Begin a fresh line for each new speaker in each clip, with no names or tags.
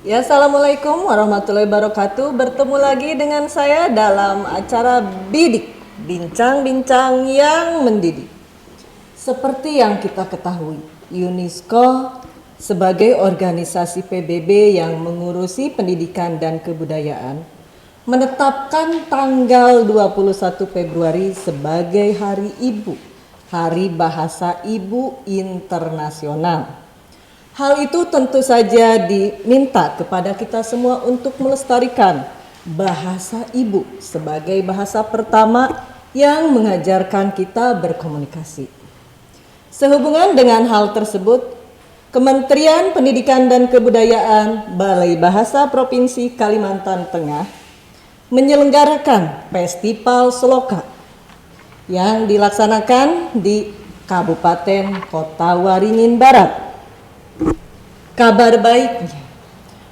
Ya, assalamualaikum warahmatullahi wabarakatuh. Bertemu lagi dengan saya dalam acara Bidik, bincang-bincang yang mendidik. Seperti yang kita ketahui, UNESCO sebagai organisasi PBB yang mengurusi pendidikan dan kebudayaan menetapkan tanggal 21 Februari sebagai Hari Ibu, Hari Bahasa Ibu Internasional. Hal itu tentu saja diminta kepada kita semua untuk melestarikan bahasa ibu sebagai bahasa pertama yang mengajarkan kita berkomunikasi. Sehubungan dengan hal tersebut, Kementerian Pendidikan dan Kebudayaan Balai Bahasa Provinsi Kalimantan Tengah menyelenggarakan Festival Seloka yang dilaksanakan di Kabupaten Kota Waringin Barat. Kabar baiknya,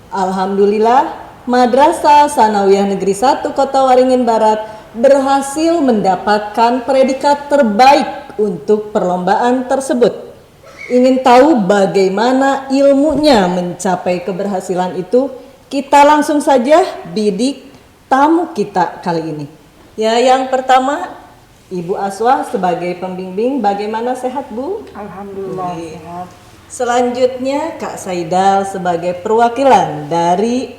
alhamdulillah Madrasah Sanawiyah Negeri 1 Kota Waringin Barat berhasil mendapatkan predikat terbaik untuk perlombaan tersebut. Ingin tahu bagaimana ilmunya mencapai keberhasilan itu? Kita langsung saja bidik tamu kita kali ini. Ya, yang pertama Ibu Aswah sebagai pembimbing. Bagaimana, sehat Bu?
Alhamdulillah sehat.
Selanjutnya Kak Saidal sebagai perwakilan dari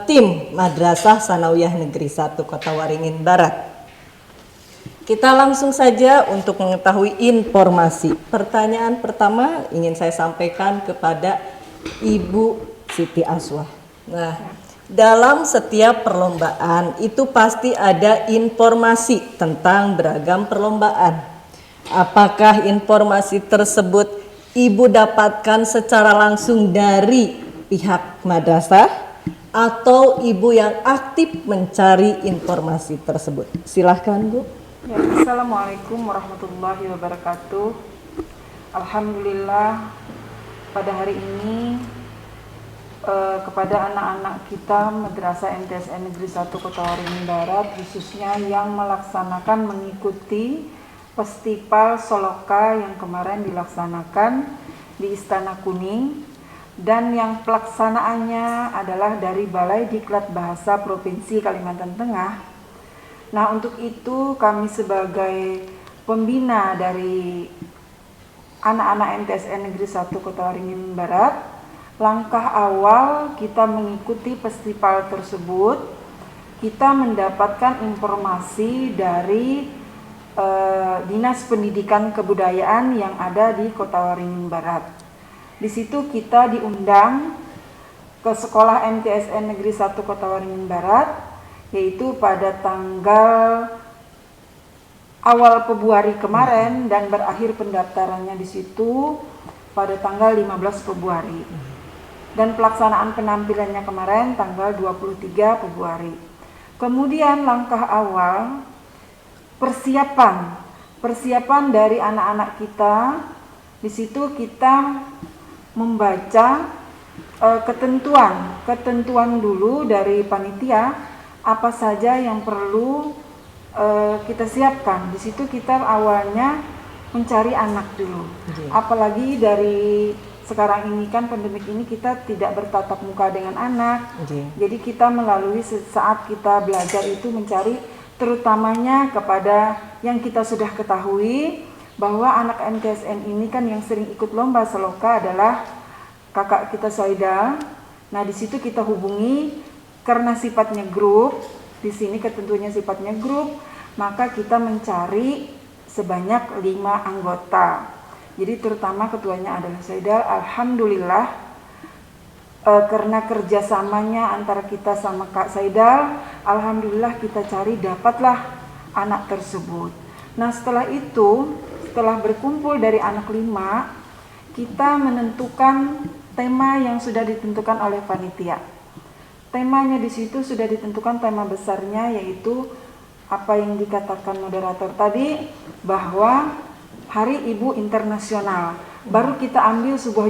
tim Madrasah Sanawiyah Negeri 1 Kota Waringin Barat. Kita langsung saja untuk mengetahui informasi. Pertanyaan pertama ingin saya sampaikan kepada Ibu Siti Aswah. Nah, dalam setiap perlombaan itu pasti ada informasi tentang beragam perlombaan. Apakah informasi tersebut Ibu dapatkan secara langsung dari pihak madrasah atau Ibu yang aktif mencari informasi tersebut? Silahkan Bu.
Ya, Assalamualaikum warahmatullahi wabarakatuh. Alhamdulillah pada hari ini kepada anak-anak kita Madrasah MTSN Negeri 1 Kota Waringin Barat, khususnya yang melaksanakan mengikuti Festival Seloka yang kemarin dilaksanakan di Istana Kuning, dan yang pelaksanaannya adalah dari Balai Diklat Bahasa Provinsi Kalimantan Tengah. Nah, untuk itu kami sebagai pembina dari anak-anak MTSN Negeri 1 Kota Waringin Barat, langkah awal kita mengikuti festival tersebut, kita mendapatkan informasi dari Dinas Pendidikan Kebudayaan yang ada di Kota Waringin Barat. Di situ kita diundang ke sekolah MTSN Negeri 1 Kota Waringin Barat, yaitu pada tanggal awal Februari kemarin dan berakhir pendaftarannya di situ pada tanggal 15 Februari. Dan pelaksanaan penampilannya kemarin tanggal 23 Februari. Kemudian langkah awal persiapan dari anak-anak kita, di situ kita membaca ketentuan dulu dari panitia apa saja yang perlu kita siapkan. Di situ kita awalnya mencari anak dulu, apalagi dari sekarang ini kan pandemik ini kita tidak bertatap muka dengan anak, jadi kita melalui saat kita belajar itu mencari terutamanya kepada yang kita sudah ketahui bahwa anak MTSN ini kan yang sering ikut lomba seloka adalah kakak kita Saidal. Nah, di situ kita hubungi karena sifatnya grup. Di sini ketentuannya sifatnya grup, maka kita mencari sebanyak 5 anggota. Jadi terutama ketuanya adalah Saidal. Alhamdulillah karena kerjasamanya antara kita sama Kak Saidal, alhamdulillah kita cari dapatlah anak tersebut. Nah, setelah itu, setelah berkumpul dari anak 5, kita menentukan tema yang sudah ditentukan oleh panitia. Temanya di situ sudah ditentukan, tema besarnya yaitu apa yang dikatakan moderator tadi, bahwa Hari Ibu Internasional. Baru kita ambil sebuah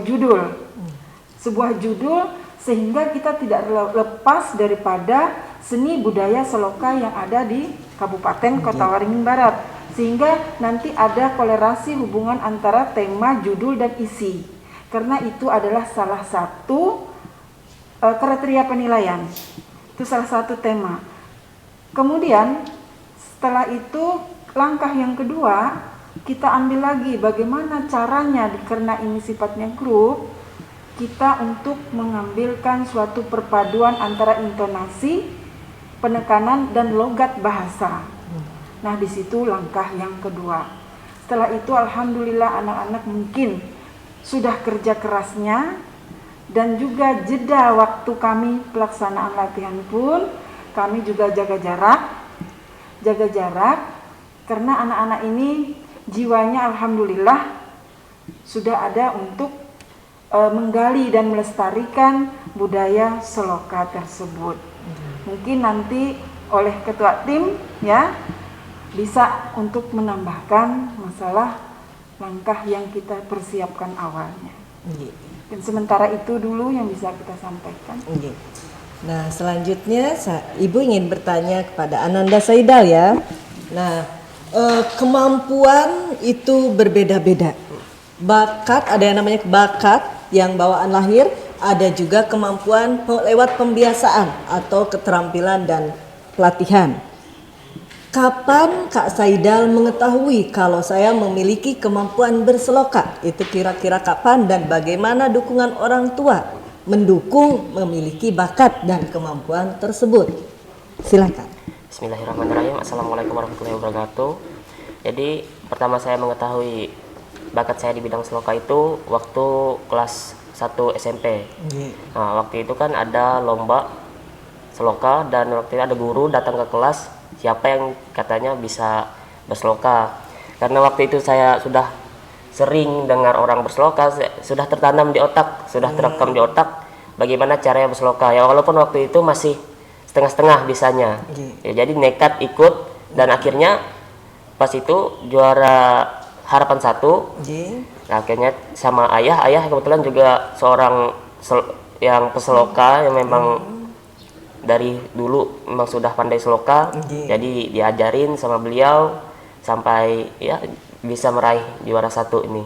judul sehingga kita tidak lepas daripada seni budaya seloka yang ada di Kabupaten Kota Waringin Barat, sehingga nanti ada kolerasi hubungan antara tema, judul, dan isi, karena itu adalah salah satu kriteria penilaian. Itu salah satu tema. Kemudian setelah itu langkah yang kedua, kita ambil lagi bagaimana caranya, karena ini sifatnya grup, kita untuk mengambilkan suatu perpaduan antara intonasi, penekanan, dan logat bahasa. Nah, di situ langkah yang kedua. Setelah itu alhamdulillah anak-anak mungkin sudah kerja kerasnya, dan juga jeda waktu kami pelaksanaan latihan pun kami juga jaga jarak karena anak-anak ini jiwanya alhamdulillah sudah ada untuk menggali dan melestarikan budaya Seloka tersebut. Mungkin nanti oleh ketua tim ya bisa untuk menambahkan masalah langkah yang kita persiapkan awalnya. Dan sementara itu dulu yang bisa kita sampaikan.
Nah, selanjutnya Ibu ingin bertanya kepada Ananda Saidal ya. Nah, kemampuan itu berbeda-beda. Bakat, ada yang namanya bakat yang bawaan lahir, ada juga kemampuan lewat pembiasaan atau keterampilan dan pelatihan. Kapan Kak Saidal mengetahui kalau saya memiliki kemampuan berseloka? Itu kira-kira kapan dan bagaimana dukungan orang tua mendukung memiliki bakat dan kemampuan tersebut? Silakan.
Bismillahirrahmanirrahim. Assalamualaikum warahmatullahi wabarakatuh. Jadi pertama saya mengetahui bakat saya di bidang seloka itu waktu kelas 1 SMP. Nah, waktu itu kan ada lomba seloka dan waktu itu ada guru datang ke kelas, siapa yang katanya bisa berseloka. Karena waktu itu saya sudah sering dengar orang berseloka, sudah tertanam di otak, sudah terekam di otak bagaimana caranya berseloka. Ya walaupun waktu itu masih setengah-setengah bisanya. Ya, jadi nekat ikut dan akhirnya pas itu juara harapan 1. Nah, akhirnya sama ayah kebetulan juga seorang yang peseloka yang memang dari dulu memang sudah pandai seloka, jadi diajarin sama beliau sampai ya bisa meraih juara 1 ini.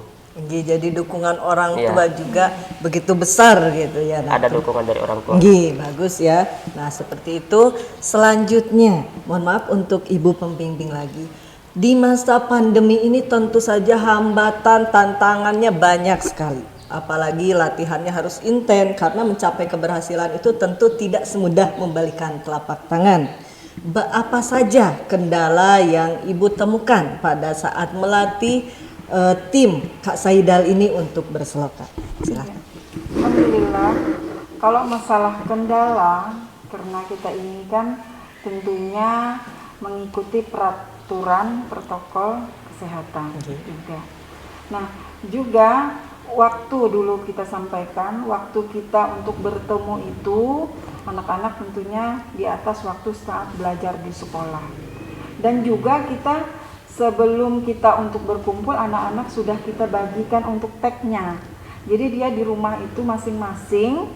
Jadi dukungan orang tua juga begitu besar gitu ya.
Ada dukungan dari orang tua.
Bagus ya. Nah, seperti itu. Selanjutnya, mohon maaf untuk Ibu pembimbing lagi. Di masa pandemi ini tentu saja hambatan, tantangannya banyak sekali. Apalagi latihannya harus intens karena mencapai keberhasilan itu tentu tidak semudah membalikan telapak tangan. Apa saja kendala yang Ibu temukan pada saat melatih tim Kak Saidal ini untuk berseloka? Silakan.
Alhamdulillah, kalau masalah kendala, karena kita ini kan tentunya mengikuti peraturan protokol kesehatan juga. Nah, juga waktu dulu kita sampaikan, waktu kita untuk bertemu itu anak-anak tentunya di atas waktu saat belajar di sekolah. Dan juga kita sebelum kita untuk berkumpul, anak-anak sudah kita bagikan untuk tag-nya. Jadi dia di rumah itu masing-masing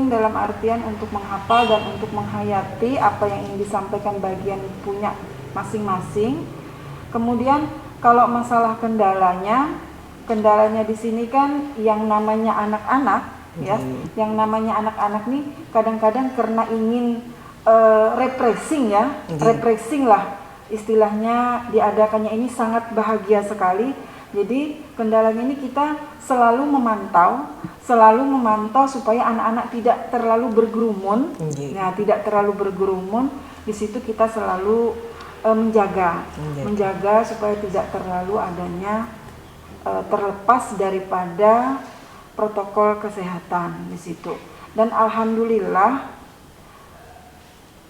dalam artian untuk menghafal dan untuk menghayati apa yang ingin disampaikan bagian punya masing-masing. Kemudian kalau masalah kendalanya di sini kan yang namanya anak-anak ya, yang namanya anak-anak nih kadang-kadang karena ingin refreshing lah istilahnya diadakannya ini sangat bahagia sekali. Jadi kendalanya ini kita selalu memantau supaya anak-anak tidak terlalu berkerumun. Nah, tidak terlalu berkerumun, di situ kita selalu menjaga supaya tidak terlalu adanya terlepas daripada protokol kesehatan di situ. Dan alhamdulillah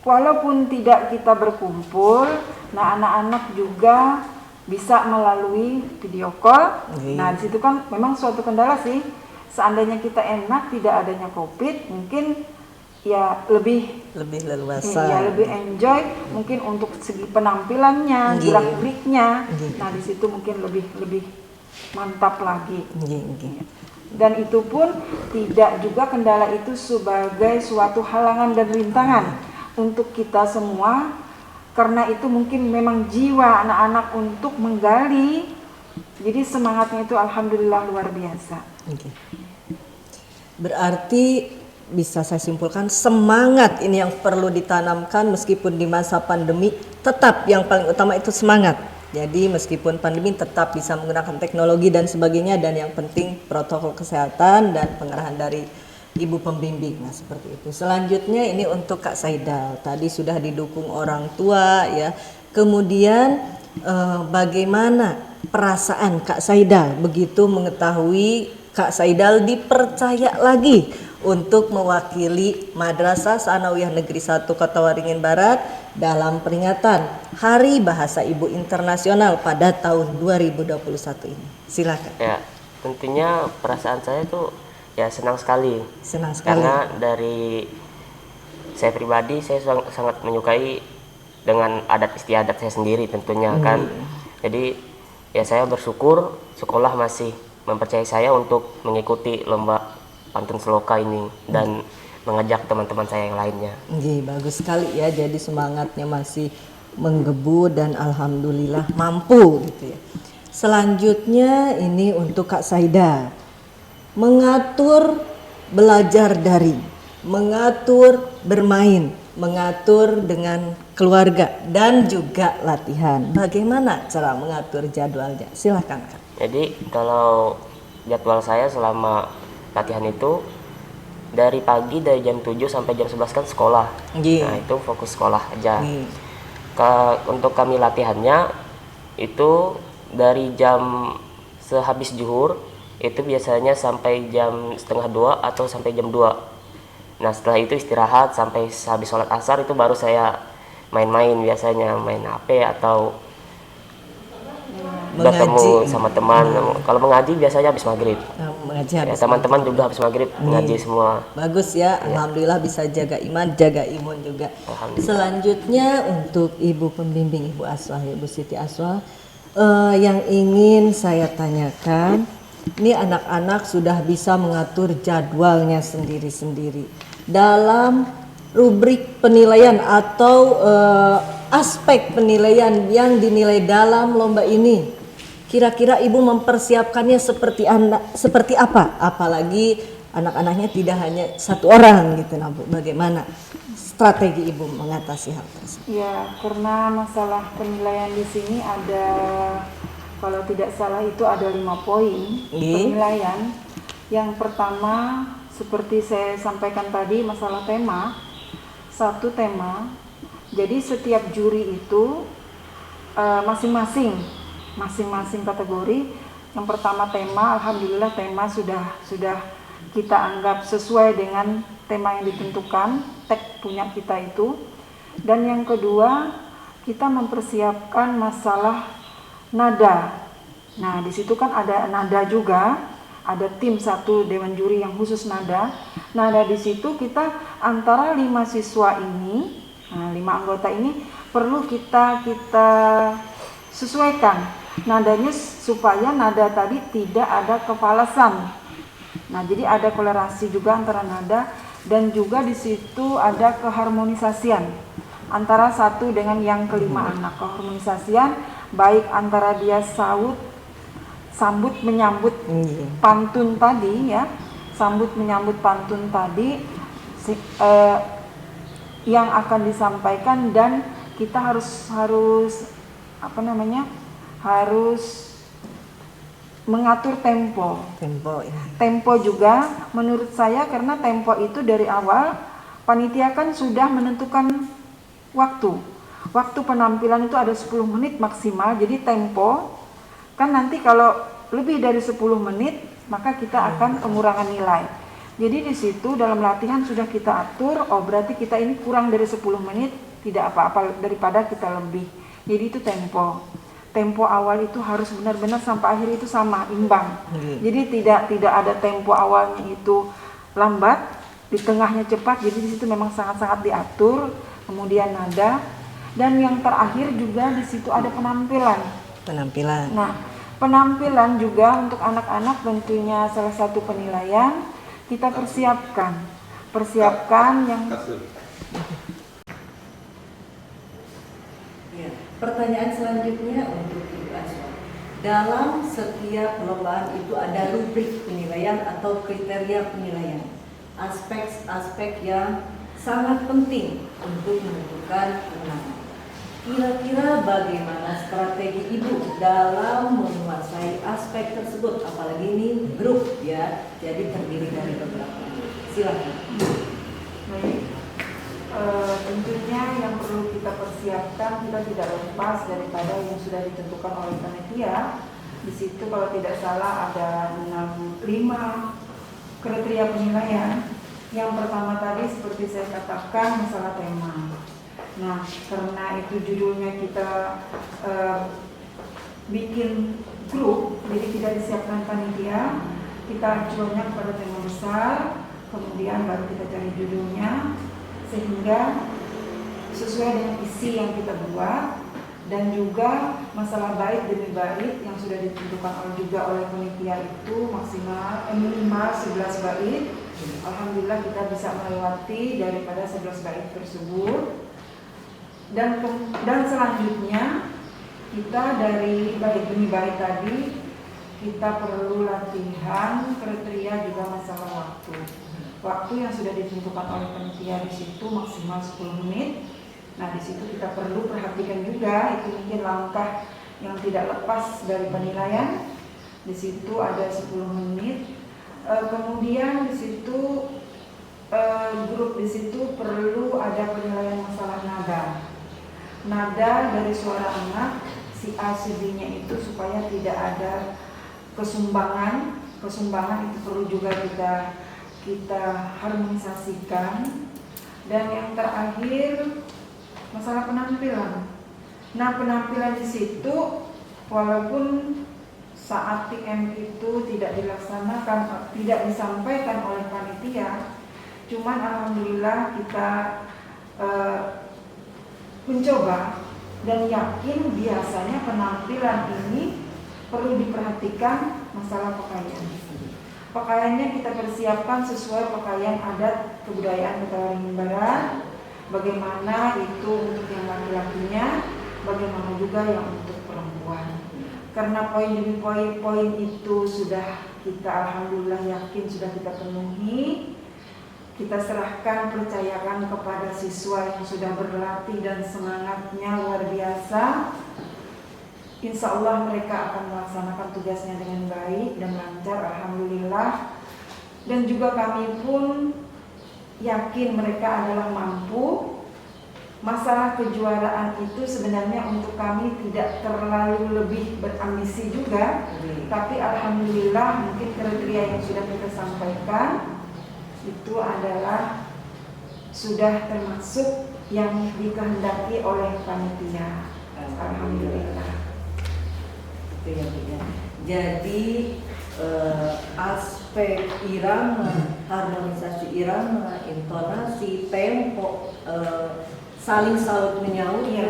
walaupun tidak kita berkumpul, nah anak-anak juga bisa melalui video call. Nah, di situ kan memang suatu kendala sih. Seandainya kita enak tidak adanya Covid, mungkin ya lebih
leluasa.
Ya, lebih enjoy mungkin untuk segi penampilannya, gerak-geriknya. Nah, di situ mungkin lebih mantap lagi. Dan itu pun tidak juga kendala itu sebagai suatu halangan dan rintangan untuk kita semua, karena itu mungkin memang jiwa anak-anak untuk menggali. Jadi semangatnya itu alhamdulillah luar biasa.
Berarti bisa saya simpulkan semangat ini yang perlu ditanamkan meskipun di masa pandemi, tetap yang paling utama itu semangat. Jadi meskipun pandemi tetap bisa menggunakan teknologi dan sebagainya, dan yang penting protokol kesehatan dan pengarahan dari ibu pembimbing. Nah seperti itu. Selanjutnya ini untuk Kak Saidal, tadi sudah didukung orang tua ya. Kemudian bagaimana perasaan Kak Saidal begitu mengetahui Kak Saidal dipercaya lagi untuk mewakili Madrasah Tsanawiyah Negeri 1 Kota Waringin Barat dalam peringatan Hari Bahasa Ibu Internasional pada tahun 2021 ini. Silakan.
Ya, tentunya perasaan saya tuh ya senang sekali.
Senang sekali.
Karena dari saya pribadi saya sangat menyukai dengan adat istiadat saya sendiri tentunya kan. Jadi ya saya bersyukur sekolah masih mempercayai saya untuk mengikuti lomba pantun seloka ini dan mengajak teman-teman saya yang lainnya.
Bagus sekali ya, jadi semangatnya masih menggebu dan alhamdulillah mampu gitu ya. Selanjutnya ini untuk Kak Saida, mengatur belajar daring, mengatur bermain, mengatur dengan keluarga dan juga latihan. Bagaimana cara mengatur jadwalnya? Silahkan Kak.
Jadi kalau jadwal saya selama latihan itu dari pagi dari jam 7 sampai jam 11 kan sekolah. Nah itu fokus sekolah aja. Untuk kami latihannya itu dari jam sehabis zuhur itu biasanya sampai jam setengah 2 atau sampai jam 2. Nah setelah itu istirahat sampai habis sholat asar, itu baru saya main-main, biasanya main HP atau bertemu sama teman. Kalau mengaji biasanya habis maghrib.
Mengaji habis
teman-teman juga habis maghrib mengaji semua.
Bagus ya, alhamdulillah bisa jaga iman, jaga imun juga. Selanjutnya untuk ibu pembimbing, Ibu Aswah, Ibu Siti Aswah, yang ingin saya tanyakan, ini anak-anak sudah bisa mengatur jadwalnya sendiri-sendiri dalam rubrik penilaian atau aspek penilaian yang dinilai dalam lomba ini. Kira-kira ibu mempersiapkannya seperti apa? Apalagi anak-anaknya tidak hanya satu orang gitu, nah Bu. Bagaimana strategi ibu mengatasi hal tersebut?
Ya, karena masalah penilaian di sini ada, kalau tidak salah itu ada 5 poin penilaian. Yang pertama seperti saya sampaikan tadi, masalah tema. 1 tema. Jadi setiap juri itu masing-masing kategori. Yang pertama tema, alhamdulillah tema sudah kita anggap sesuai dengan tema yang ditentukan, tag punya kita itu. Dan yang kedua, kita mempersiapkan masalah nada. Nah, di situ kan ada nada juga, ada tim 1 dewan juri yang khusus nada. Nada di situ kita antara 5 siswa ini, 5 anggota ini perlu kita sesuaikan nadanya supaya nada tadi tidak ada kefalasan. Nah, jadi ada kolerasi juga antara nada, dan juga di situ ada keharmonisasian antara satu dengan yang kelima anak. Keharmonisasian baik antara dia sambut menyambut pantun tadi ya, sambut menyambut pantun tadi yang akan disampaikan, dan kita harus mengatur tempo ya. Tempo juga menurut saya, karena tempo itu dari awal panitia kan sudah menentukan waktu penampilan itu ada 10 menit maksimal. Jadi tempo kan nanti kalau lebih dari 10 menit maka kita akan pengurangan nilai. Jadi di situ dalam latihan sudah kita atur, berarti kita ini kurang dari 10 menit, tidak apa-apa daripada kita lebih. Jadi itu tempo awal itu harus benar-benar sampai akhir itu sama, imbang. Jadi tidak ada tempo awalnya itu lambat, di tengahnya cepat. Jadi di situ memang sangat-sangat diatur. Kemudian nada, dan yang terakhir juga di situ ada penampilan. Nah, penampilan juga untuk anak-anak tentunya salah satu penilaian kita persiapkan yang.
Pertanyaan selanjutnya untuk Ibu Aswah. Dalam setiap perlombaan itu ada rubrik penilaian atau kriteria penilaian. aspek-aspek yang sangat penting untuk menentukan kemenangan. Kira-kira bagaimana strategi ibu dalam menguasai aspek tersebut? Apalagi ini grup ya, jadi terdiri dari beberapa. Silakan.
Baik. Tentunya yang perlu kita persiapkan, kita tidak lepas daripada yang sudah ditentukan oleh panitia. Di situ kalau tidak salah ada 5 kriteria penilaian. Yang pertama tadi seperti saya katakan masalah tema. Nah, karena itu judulnya kita bikin grup, jadi tidak disiapkan panitia, kita acuannya kepada tema besar, kemudian baru kita cari judulnya, sehingga sesuai dengan isi yang kita buat, dan juga masalah bait demi bait yang sudah ditentukan juga oleh panitia itu maksimal minimal 11 bait. Alhamdulillah kita bisa melewati daripada 11 bait tersebut. Dan selanjutnya kita dari bait demi bait tadi kita perlu latihan kriteria juga masalah waktu. Waktu yang sudah ditentukan oleh panitia di situ maksimal 10 menit. Nah, di situ kita perlu perhatikan juga, itu mungkin langkah yang tidak lepas dari penilaian. Di situ ada 10 menit. Kemudian di situ grup di situ perlu ada penilaian masalah nada. Nada dari suara anak si A si B-nya itu supaya tidak ada kesumbangan. Kesumbangan itu perlu juga kita harmonisasikan. Dan yang terakhir masalah penampilan. Nah, penampilan di situ walaupun saat TM itu tidak dilaksanakan, tidak disampaikan oleh panitia, cuman alhamdulillah kita mencoba dan yakin biasanya penampilan ini perlu diperhatikan masalah pakaian. Pakaiannya kita persiapkan sesuai pakaian adat kebudayaan Kota Waringin Barat. Bagaimana itu untuk yang laki-lakinya, bagaimana juga yang untuk perempuan. Karena poin demi poin itu sudah kita alhamdulillah yakin sudah kita penuhi. Kita serahkan, percayakan kepada siswa yang sudah berlatih dan semangatnya luar biasa. Insya Allah mereka akan melaksanakan tugasnya dengan baik dan lancar, alhamdulillah. Dan juga kami pun yakin mereka adalah mampu. Masalah kejuaraan itu sebenarnya untuk kami tidak terlalu lebih berambisi juga, tapi alhamdulillah mungkin kriteria yang sudah kita sampaikan itu adalah sudah termasuk yang dikehendaki oleh panitia. Alhamdulillah.
Itu ya, Bu ya. Jadi aspek irama, harmonisasi irama, intonasi, tempo, saling saut menyaut ya.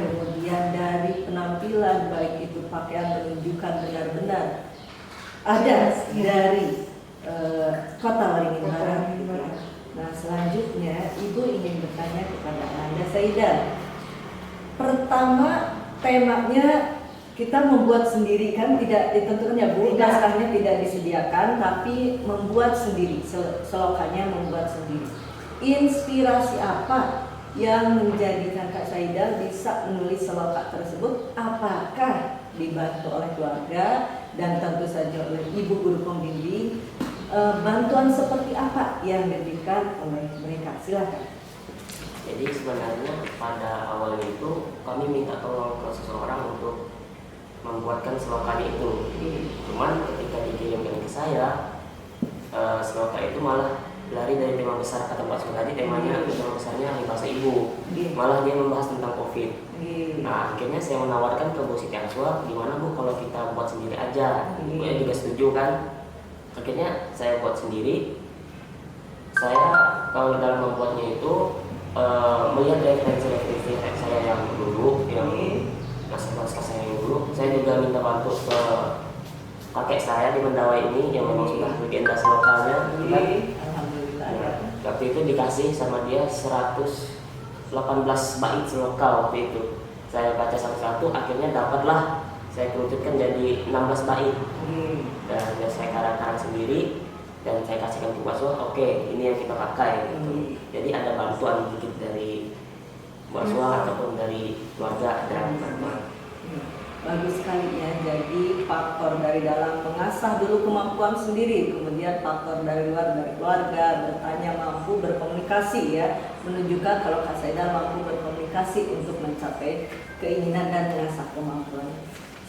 Kemudian dari penampilan baik itu pakaian menunjukkan benar-benar ada dari Kota Waringin Barat. Nah, selanjutnya Ibu ingin bertanya kepada Anda Saidah. Pertama, temanya kita membuat sendiri kan, tidak ditentukan ya Bu, naskahnya tidak disediakan, tapi membuat sendiri, selokannya membuat sendiri. Inspirasi apa yang menjadikan Kak Saidah bisa menulis selokan tersebut? Apakah dibantu oleh keluarga dan tentu saja oleh Ibu guru pembimbing? Bantuan seperti apa yang diberikan oleh mereka? Silakan.
Jadi sebenarnya pada awalnya itu kami minta tolong ke seseorang untuk membuatkan selokan itu. Cuman ketika dikirimkan ke saya, selokan itu malah lari dari tema besar kata Pak Sun tadi, temanya tema besarnya bahasa ibu. Malah dia membahas tentang COVID. Nah, akhirnya saya menawarkan ke Bu Siti Aswa, gimana Bu kalau kita buat sendiri aja? Ibunya juga setuju kan? Akhirnya saya buat sendiri. Saya kalau dalam membuatnya itu melihat referensi saya yang dulu, yang naskah saya yang dulu. Saya juga minta bantu ke kakek saya di Mendawai ini yang memang sudah legenda lokalnya.
Alhamdulillah.
Nah, waktu itu dikasih sama dia 118 bait selokal waktu itu. Saya baca satu-satu, akhirnya dapatlah saya kerucutkan jadi 16 bait. Dan saya karang-karang sendiri. dan saya kasihkan ke Bu Aswa, oke, ini yang kita pakai gitu. Jadi ada bantuan sedikit dari Bu Aswa ataupun dari keluarga, ada bantuan.
Bagus sekali ya, jadi faktor dari dalam mengasah dulu kemampuan sendiri, kemudian faktor dari luar, dari keluarga, bertanya, mampu berkomunikasi ya, menunjukkan kalau Kak Saida mampu berkomunikasi untuk mencapai keinginan dan mengasah kemampuan.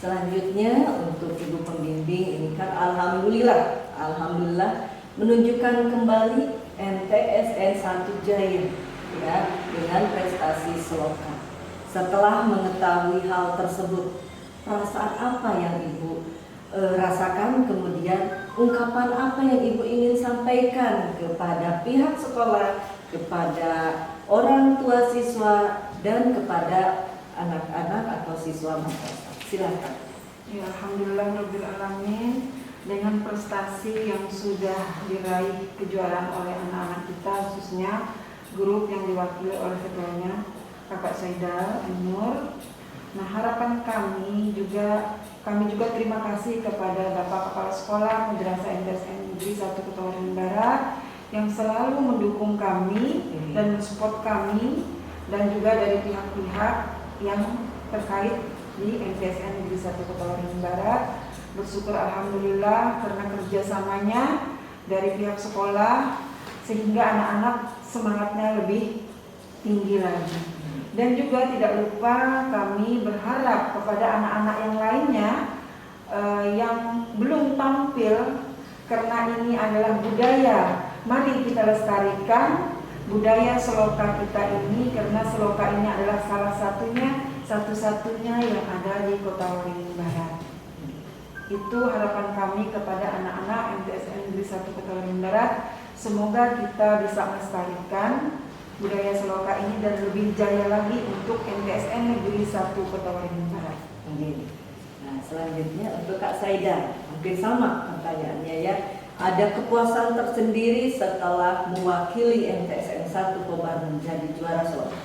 Selanjutnya untuk Ibu Pembimbing ini kan Alhamdulillah menunjukkan kembali MTSN 1 Jaya ya, dengan prestasi Seloka. Setelah mengetahui hal tersebut, perasaan apa yang Ibu rasakan, kemudian ungkapan apa yang Ibu ingin sampaikan kepada pihak sekolah, kepada orang tua siswa, dan kepada anak-anak atau siswa madrasah? Silakan.
Ya, alhamdulillahirabbil alamin, dengan prestasi yang sudah diraih kejuaraan oleh anak-anak kita, khususnya grup yang diwakili oleh ketuanya Kakak Saida Nur. Nah, harapan kami juga terima kasih kepada Bapak Kepala Sekolah Madrasah MTSN Negeri 1 Kota Waringin Barat yang selalu mendukung kami dan mensupport kami, dan juga dari pihak-pihak yang terkait di MTSN Negeri 1 Kota Waringin Barat. Bersyukur alhamdulillah karena kerjasamanya dari pihak sekolah sehingga anak-anak semangatnya lebih tinggi lagi. Dan juga tidak lupa kami berharap kepada anak-anak yang lainnya yang belum tampil, karena ini adalah budaya. Mari kita lestarikan budaya Seloka kita ini, karena Seloka ini adalah salah satu-satunya yang ada di Kota Waringin Barat. Itu harapan kami kepada anak-anak MTSN Negeri 1 Kota Waringin Barat. Semoga kita bisa melestarikan budaya Seloka ini dan lebih jaya lagi untuk MTSN Negeri 1 Kota Waringin Barat.
Nah, selanjutnya untuk Kak Saida, hampir sama pertanyaannya ya. Ada kepuasan tersendiri setelah mewakili MTSN 1 Kobar menjadi juara Seloka.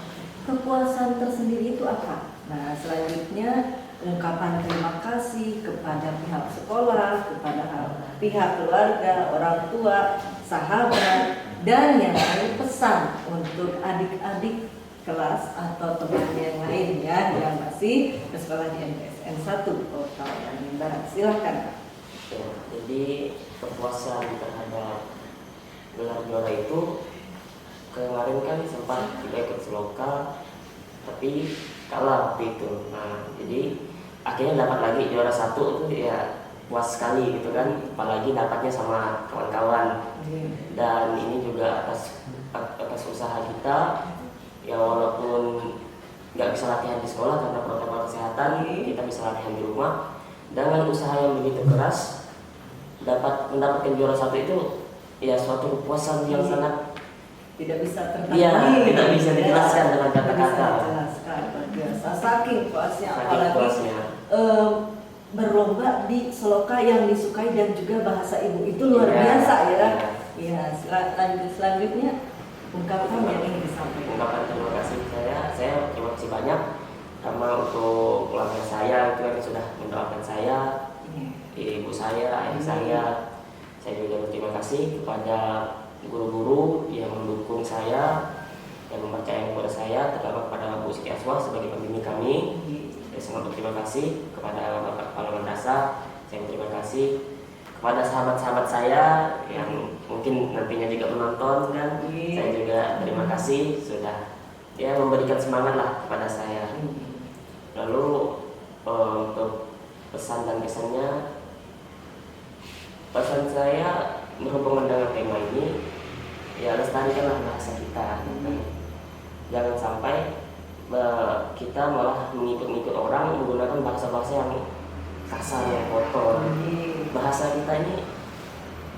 Kepuasan tersendiri itu apa? Nah, selanjutnya ungkapan terima kasih kepada pihak sekolah, kepada pihak keluarga, orang tua, sahabat, dan yang lain pesan untuk adik-adik kelas atau teman yang lain ya yang masih bersekolah di MTSN 1 Kota Waringin Barat. Silakan.
Ya, jadi kepuasan terhadap gelar juara itu, kemarin kan sempat juga ikut Seloka tapi kalah waktu itu. Nah, jadi akhirnya dapat lagi juara 1 itu ya puas sekali gitu kan, apalagi dapatnya sama kawan-kawan. Dan ini juga atas usaha kita ya, walaupun nggak bisa latihan di sekolah karena protokol kesehatan, kita bisa latihan di rumah. Dengan usaha yang begitu keras, mendapatkan juara 1 itu ya suatu kepuasan yang sangat
tidak bisa tertandingi.
Iya, tidak bisa dijelaskan dengan kata-kata.
Biasa saking puasnya, apalagi
puasnya.
Berlomba di Seloka yang disukai dan juga bahasa ibu itu luar biasa ya. Iya, selanjutnya ungkapan yang ingin disampaikan.
Ungkapan terima kasih saya terima kasih banyak karena untuk keluarga saya itu yang sudah mendoakan saya, ibu saya, ayah saya. Saya juga berterima kasih kepada guru-guru yang mendukung saya, yang mempercayai kepada saya, terutama kepada Bu Siti Aswa sebagai pembimbing kami. Saya sangat berterima kasih kepada Bapak Kepala Madrasah. Saya berterima kasih kepada sahabat-sahabat saya yang mungkin nantinya juga menonton kan. Saya juga terima kasih sudah ya memberikan semangat lah kepada saya. Lalu untuk pesan dan kesannya, pesan saya berhubungan dengan tema ini ya, lestarikanlah bahasa kita. Jangan sampai kita malah mengikut-ikut orang menggunakan bahasa-bahasa yang kasar, yang kotor. Bahasa kita ini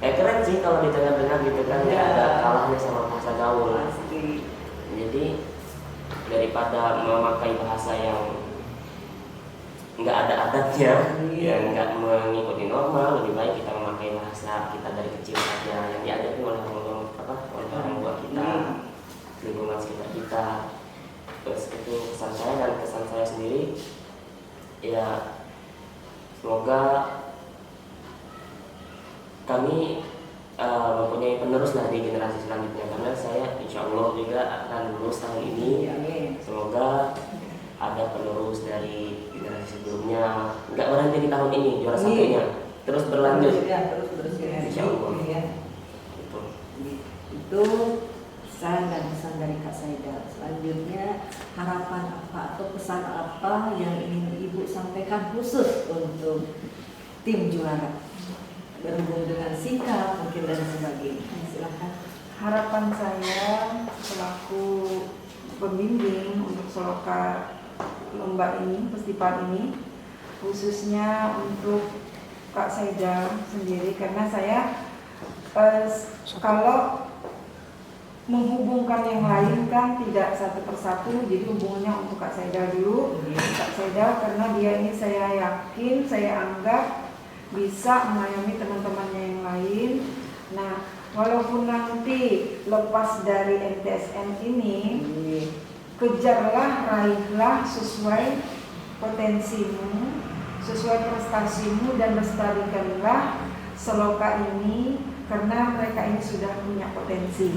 keren sih kalau didengar-dengar gitu kan, nggak ada kalahnya sama bahasa gaul. Jadi daripada memakai bahasa yang nggak ada adatnya, yang nggak mengikuti norma, lebih baik kita memakai bahasa kita dari kecil saja yang diajarkan oleh orang tua kita, lingkungan sekitar kita. Terus itu kesan saya, dan kesan saya sendiri ya, semoga kami mempunyai penerus lah di generasi selanjutnya, karena saya insya Allah juga akan lulus tahun ini. Semoga ada penerus dari generasi sebelumnya, nggak berhenti di tahun ini juara satunya, terus berlanjut.
Terus
Insya Allah.
Itu. Itu pesan dan pesan dari Kak Saida. Selanjutnya harapan apa atau pesan apa yang ingin Ibu sampaikan khusus untuk tim juara? Berhubung dengan sikap mungkin dan sebagainya. Silakan.
Harapan saya selaku pembimbing untuk Soloka lomba ini, festival ini, khususnya untuk Kak Saida sendiri, karena saya kalau menghubungkan yang lain kan tidak satu persatu, jadi hubungannya untuk Kak Saida dulu. Kak Saida karena dia ini saya yakin, saya anggap bisa mengayomi teman-temannya yang lain. Nah, walaupun nanti lepas dari MTSN ini, kejarlah, raihlah sesuai potensimu, sesuai prestasimu, dan lestarikanlah Soloka ini karena mereka ini sudah punya potensi.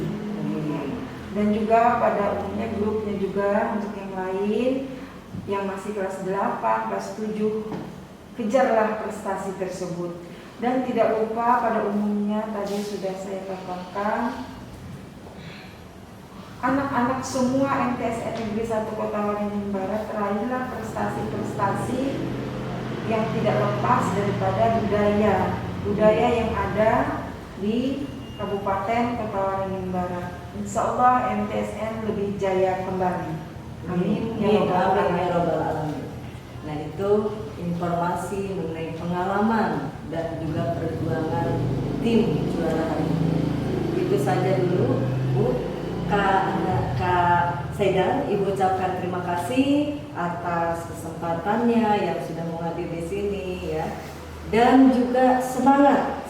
Dan juga pada umumnya grupnya juga untuk yang lain yang masih kelas 8, kelas 7, kejarlah prestasi tersebut. Dan tidak lupa pada umumnya tadi sudah saya katakan, anak-anak semua MTSN Negeri 1 Kota Waringin Barat raihlah prestasi-prestasi yang tidak lepas daripada budaya yang ada di Kabupaten Kota Waringin Barat. Insya Allah MTSN lebih jaya kembali. Amin ya Rabbal Alamin.
Nah, itu informasi mengenai pengalaman dan juga perjuangan tim juara hari ini. Itu saja dulu, Bu. Kak Saida, Ibu ucapkan terima kasih atas kesempatannya yang sudah menghadir di sini ya. Dan juga semangat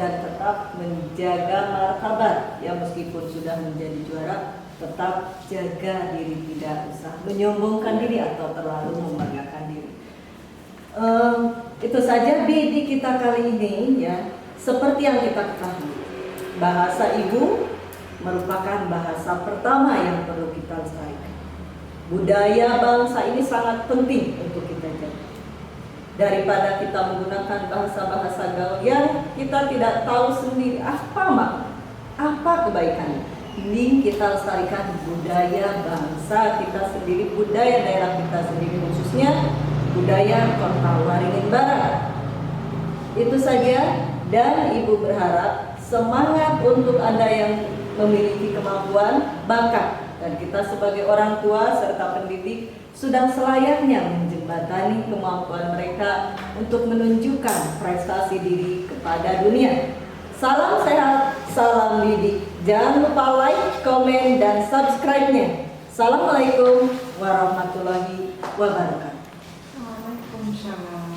dan tetap menjaga martabat ya, meskipun sudah menjadi juara tetap jaga diri, tidak usah menyombongkan diri atau terlalu membanggakan diri. Itu saja BD kita kali ini ya. Seperti yang kita ketahui, bahasa ibu merupakan bahasa pertama yang perlu kita lestarikan. Budaya bangsa ini sangat penting untuk kita jaga. Daripada kita menggunakan bahasa-bahasa gaul yang kita tidak tahu sendiri apa kebaikannya. Ini kita lestarikan budaya bangsa kita sendiri, budaya daerah kita sendiri, khususnya budaya Kota Waringin Barat. Itu saja, dan Ibu berharap semangat untuk Anda yang memiliki kemampuan, bakat, dan kita sebagai orang tua serta pendidik sudah selayaknya menjembatani kemampuan mereka untuk menunjukkan prestasi diri kepada dunia. Salam sehat, salam didik. Jangan lupa like, komen, dan subscribe-nya. Assalamualaikum warahmatullahi wabarakatuh.
Waalaikumsalam.